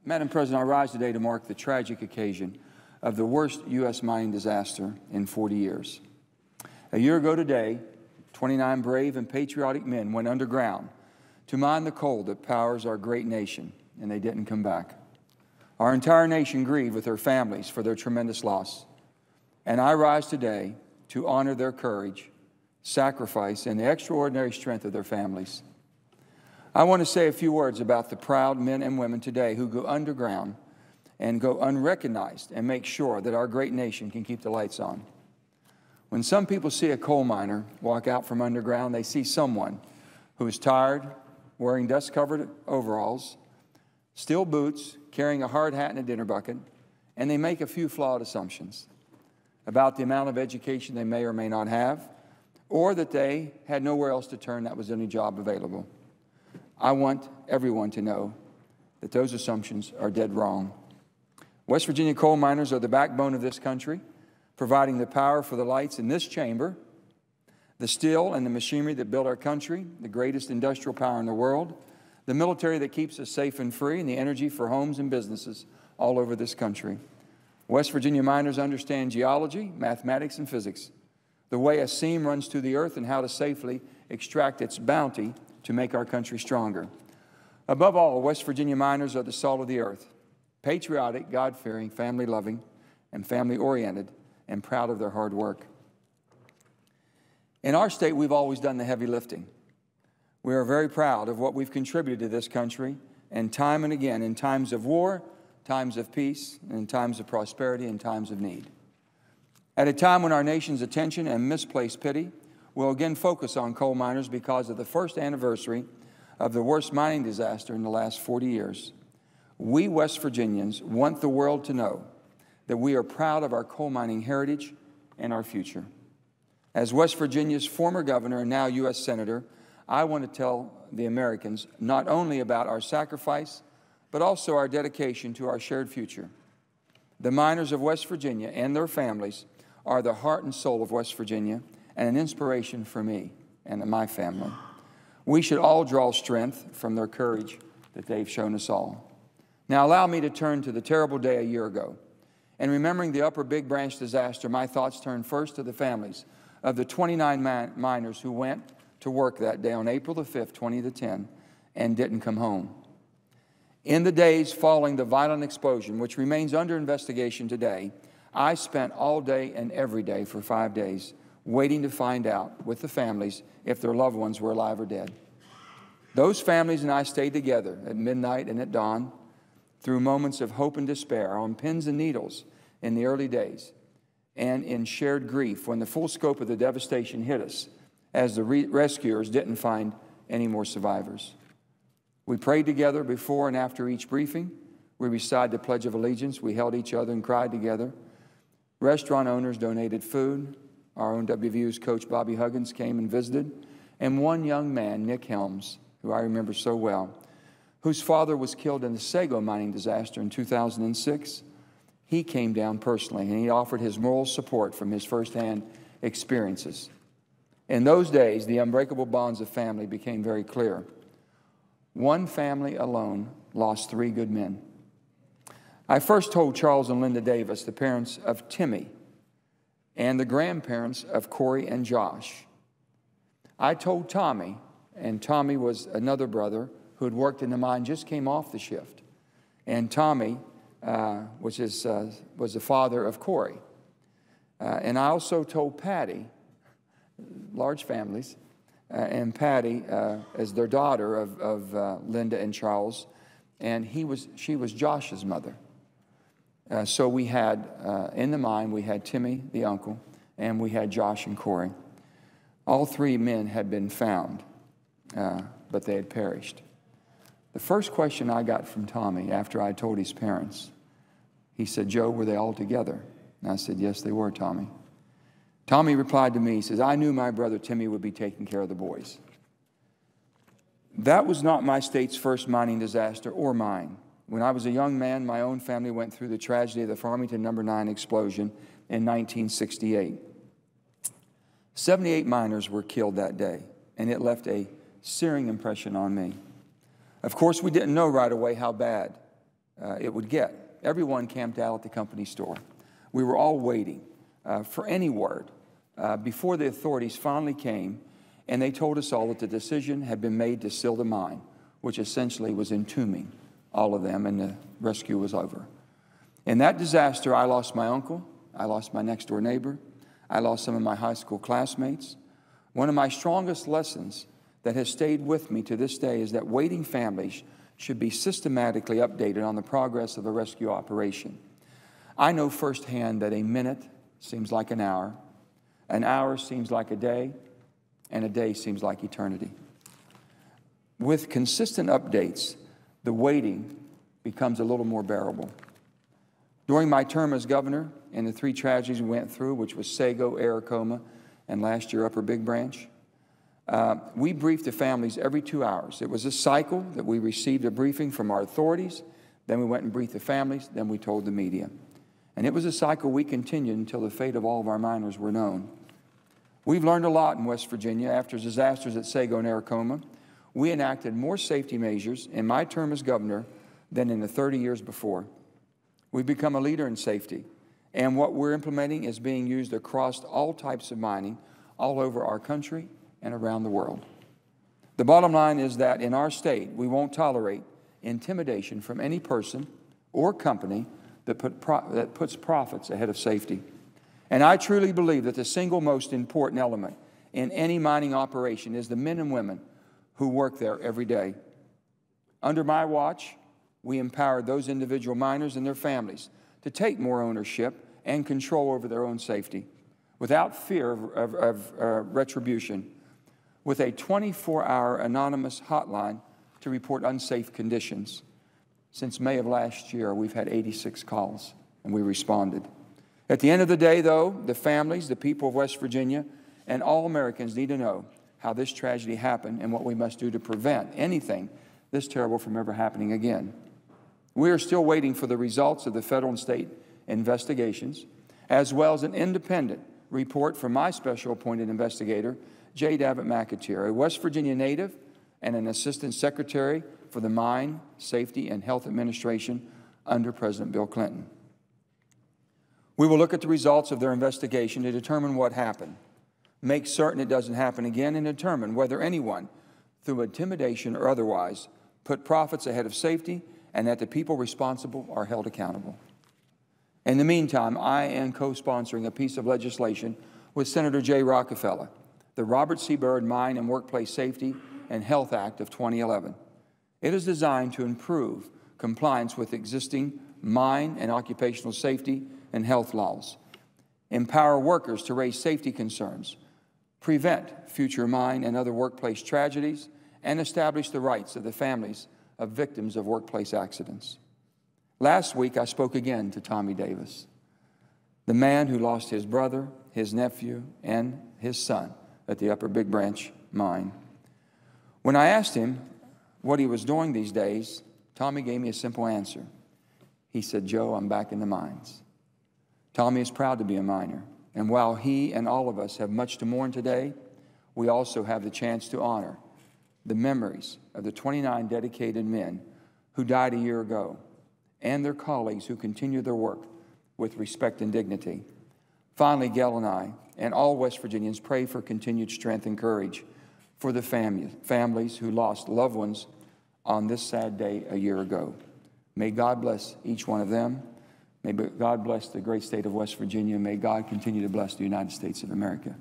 Madam President, I rise today to mark the tragic occasion of the worst U.S. mining disaster in 40 years. A year ago today, 29 brave and patriotic men went underground to mine the coal that powers our great nation, and they didn't come back. Our entire nation grieved with their families for their tremendous loss. And I rise today to honor their courage, sacrifice, and the extraordinary strength of their families. I want to say a few words about the proud men and women today who go underground and go unrecognized and make sure that our great nation can keep the lights on. When some people see a coal miner walk out from underground, they see someone who is tired, wearing dust-covered overalls, steel boots, carrying a hard hat and a dinner bucket, and they make a few flawed assumptions about the amount of education they may or may not have, or that they had nowhere else to turn that was any job available. I want everyone to know that those assumptions are dead wrong. West Virginia coal miners are the backbone of this country, providing the power for the lights in this chamber, the steel and the machinery that build our country, the greatest industrial power in the world, the military that keeps us safe and free, and the energy for homes and businesses all over this country. West Virginia miners understand geology, mathematics, and physics, the way a seam runs through the earth and how to safely extract its bounty to make our country stronger. Above all, West Virginia miners are the salt of the earth, patriotic, God-fearing, family-loving, and family-oriented, and proud of their hard work. In our state, we've always done the heavy lifting. We are very proud of what we've contributed to this country, and again, in times of war, times of peace, in times of prosperity, and times of need. At a time when our nation's attention and misplaced pity will again focus on coal miners because of the first anniversary of the worst mining disaster in the last 40 years, we West Virginians want the world to know that we are proud of our coal mining heritage and our future. As West Virginia's former governor and now U.S. Senator, I want to tell the Americans not only about our sacrifice, but also our dedication to our shared future. The miners of West Virginia and their families are the heart and soul of West Virginia and an inspiration for me and my family. We should all draw strength from their courage that they've shown us all. Now allow me to turn to the terrible day a year ago. And remembering the Upper Big Branch disaster, my thoughts turn first to the families of the 29 miners who went to work that day on April the 5th, 2010, and didn't come home. In the days following the violent explosion, which remains under investigation today, I spent all day and every day for 5 days waiting to find out with the families if their loved ones were alive or dead. Those families and I stayed together at midnight and at dawn through moments of hope and despair, on pins and needles in the early days, and in shared grief when the full scope of the devastation hit us as the rescuers didn't find any more survivors. We prayed together before and after each briefing. We recited the Pledge of Allegiance. We held each other and cried together. Restaurant owners donated food. Our own WVU's coach, Bobby Huggins, came and visited. And one young man, Nick Helms, who I remember so well, whose father was killed in the Sago mining disaster in 2006, he came down personally, and he offered his moral support from his firsthand experiences. In those days, the unbreakable bonds of family became very clear. One family alone lost 3 good men. I first told Charles and Linda Davis, the parents of Timmy, and the grandparents of Corey and Josh. I told Tommy, and Tommy was another brother who had worked in the mine, just came off the shift. And Tommy was the father of Corey. And I also told Patty, large families, and Patty as their daughter of Linda and Charles, and she was Josh's mother. So we had, in the mine, we had Timmy, the uncle, and we had Josh and Corey. All 3 men had been found, but they had perished. The first question I got from Tommy after I told his parents, he said, "Joe, were they all together?" And I said, "Yes, they were, Tommy." Tommy replied to me, he says, "I knew my brother Timmy would be taking care of the boys." That was not my state's first mining disaster or mine. When I was a young man, my own family went through the tragedy of the Farmington No. 9 explosion in 1968. 78 miners were killed that day, and it left a searing impression on me. Of course, we didn't know right away how bad it would get. Everyone camped out at the company store. We were all waiting for any word before the authorities finally came, and they told us all that the decision had been made to seal the mine, which essentially was entombing all of them, and the rescue was over. In that disaster, I lost my uncle, I lost my next-door neighbor, I lost some of my high school classmates. One of my strongest lessons that has stayed with me to this day is that waiting families should be systematically updated on the progress of a rescue operation. I know firsthand that a minute seems like an hour seems like a day, and a day seems like eternity. With consistent updates, the waiting becomes a little more bearable. During my term as governor, and the 3 tragedies we went through, which was Sago, Aracoma, and last year Upper Big Branch, we briefed the families every 2 hours. It was a cycle that we received a briefing from our authorities, then we went and briefed the families, then we told the media. And it was a cycle we continued until the fate of all of our miners were known. We've learned a lot in West Virginia. After disasters at Sago and Aracoma, we enacted more safety measures in my term as governor than in the 30 years before. We've become a leader in safety, and what we're implementing is being used across all types of mining all over our country and around the world. The bottom line is that in our state, we won't tolerate intimidation from any person or company that puts profits ahead of safety. And I truly believe that the single most important element in any mining operation is the men and women who work there every day. Under my watch, we empowered those individual miners and their families to take more ownership and control over their own safety without fear of retribution, with a 24-hour anonymous hotline to report unsafe conditions. Since May of last year, we've had 86 calls, and we responded. At the end of the day, though, the families, the people of West Virginia, and all Americans need to know how this tragedy happened and what we must do to prevent anything this terrible from ever happening again. We are still waiting for the results of the federal and state investigations, as well as an independent report from my special appointed investigator, J. Davitt McAteer, a West Virginia native and an assistant secretary for the Mine Safety and Health Administration under President Bill Clinton. We will look at the results of their investigation to determine what happened, make certain it doesn't happen again, and determine whether anyone, through intimidation or otherwise, put profits ahead of safety, and that the people responsible are held accountable. In the meantime, I am co-sponsoring a piece of legislation with Senator Jay Rockefeller, the Robert C. Byrd Mine and Workplace Safety and Health Act of 2011. It is designed to improve compliance with existing mine and occupational safety and health laws, empower workers to raise safety concerns, prevent future mine and other workplace tragedies, and establish the rights of the families of victims of workplace accidents. Last week, I spoke again to Tommy Davis, the man who lost his brother, his nephew, and his son at the Upper Big Branch mine. When I asked him what he was doing these days, Tommy gave me a simple answer. He said, "Joe, I'm back in the mines." Tommy is proud to be a miner, and while he and all of us have much to mourn today, we also have the chance to honor the memories of the 29 dedicated men who died a year ago and their colleagues who continue their work with respect and dignity. Finally, Gail and I and all West Virginians pray for continued strength and courage for the families who lost loved ones on this sad day a year ago. May God bless each one of them. May God bless the great state of West Virginia. May God continue to bless the United States of America.